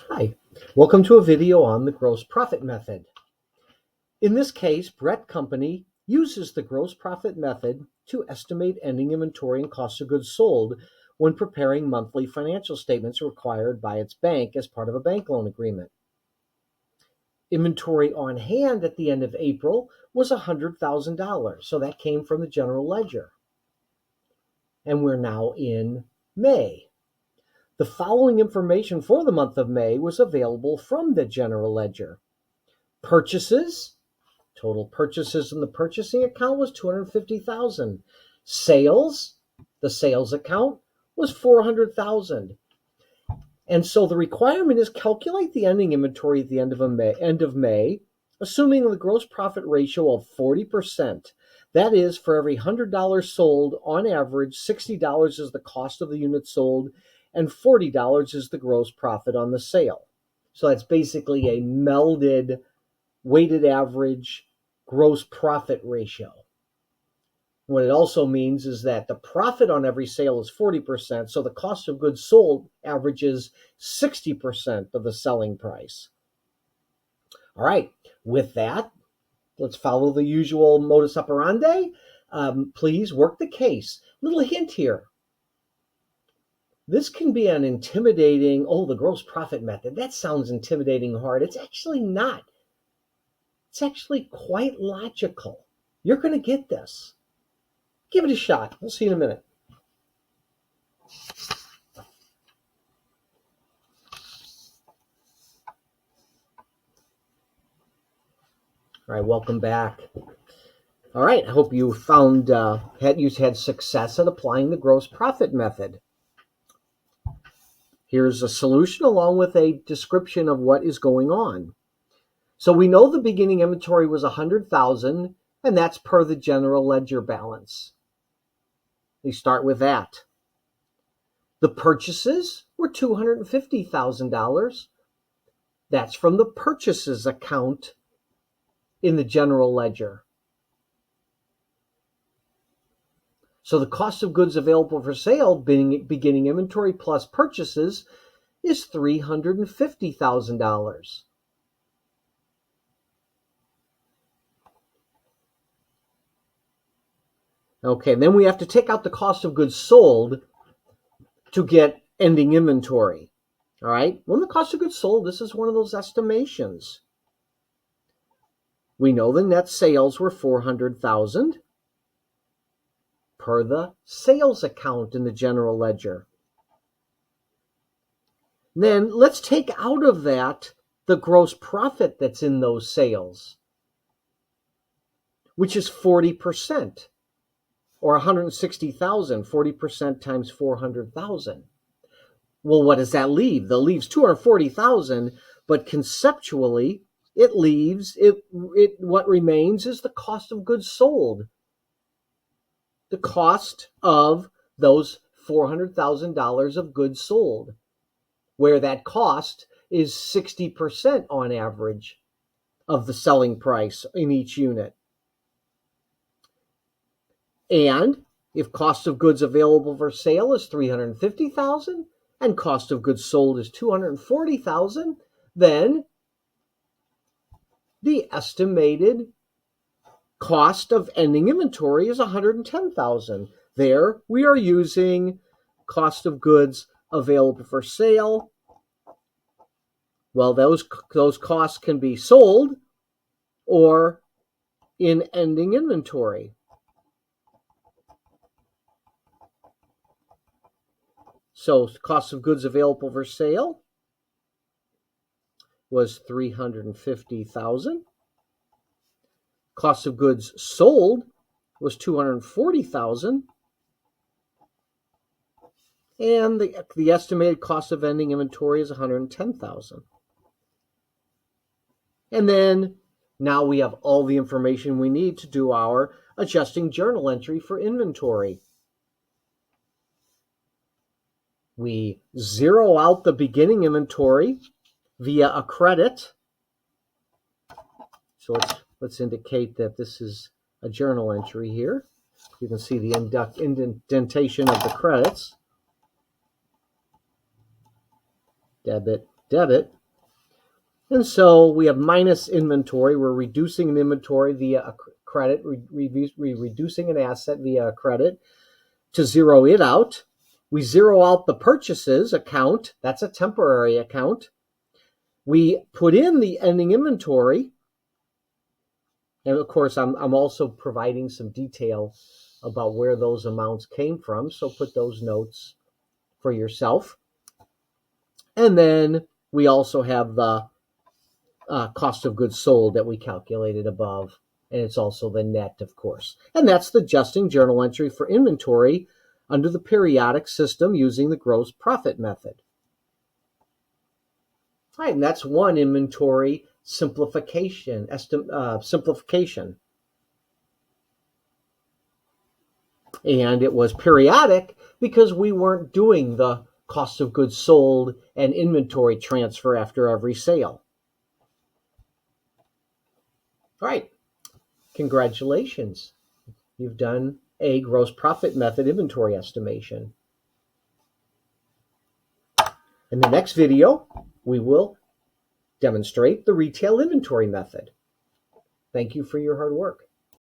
Hi, welcome to a video on the gross profit method. In this case, Brett Company uses the gross profit method to estimate ending inventory and cost of goods sold when preparing monthly financial statements required by its bank as part of a bank loan agreement. Inventory on hand at the end of April was $100,000, so that came from the general ledger. And we're now in May. The following information for the month of May was available from the general ledger. Purchases, total purchases in the purchasing account was $250,000. Sales, the sales account was $400,000. And so the requirement is calculate the ending inventory at the end of May, assuming the gross profit ratio of 40%. That is, for every $100 sold, on average, $60 is the cost of the unit sold, and $40 is the gross profit on the sale. So that's basically a melded weighted average gross profit ratio. What it also means is that the profit on every sale is 40%, so the cost of goods sold averages 60% of the selling price. All right, with that, let's follow the usual modus operandi. Please work the case. Little hint here. This can be an intimidating, the gross profit method. That sounds intimidating hard. It's actually not. It's actually quite logical. You're going to get this. Give it a shot. We'll see you in a minute. All right, welcome back. All right, I hope you had success at applying the gross profit method. Here's a solution along with a description of what is going on. So we know the beginning inventory was $100,000, and that's per the general ledger balance. We start with that. The purchases were $250,000. That's from the purchases account in the general ledger. So the cost of goods available for sale, beginning inventory plus purchases, is $350,000. Okay, then we have to take out the cost of goods sold to get ending inventory. All right, when the cost of goods sold, this is one of those estimations. We know the net sales were $400,000 per the sales account in the general ledger. Then let's take out of that the gross profit that's in those sales, which is 40%, or $160,000. 40% times 400,000. Well, what does that leave? That leaves $240,000, but conceptually, what remains is the cost of goods sold. The cost of those $400,000 of goods sold, where that cost is 60% on average of the selling price in each unit. And if cost of goods available for sale is $350,000 and cost of goods sold is $240,000, then the estimated cost of ending inventory is $110,000. There we are using cost of goods available for sale. Well, those costs can be sold or in ending inventory. So cost of goods available for sale was $350,000. Cost of goods sold was $240,000. And the estimated cost of ending inventory is $110,000. And then now we have all the information we need to do our adjusting journal entry for inventory. We zero out the beginning inventory via a credit. So let's indicate that this is a journal entry here. You can see the indentation of the credits. Debit, debit. And so we have minus inventory. We're reducing an inventory via a credit, reducing an asset via a credit to zero it out. We zero out the purchases account. That's a temporary account. We put in the ending inventory. And of course, I'm also providing some detail about where those amounts came from. So put those notes for yourself. And then we also have the cost of goods sold that we calculated above. And it's also the net, of course. And that's the adjusting journal entry for inventory under the periodic system using the gross profit method. All right, and that's one inventory simplification. And it was periodic because we weren't doing the cost of goods sold and inventory transfer after every sale. All right, congratulations. You've done a gross profit method inventory estimation. In the next video, we will demonstrate the retail inventory method. Thank you for your hard work.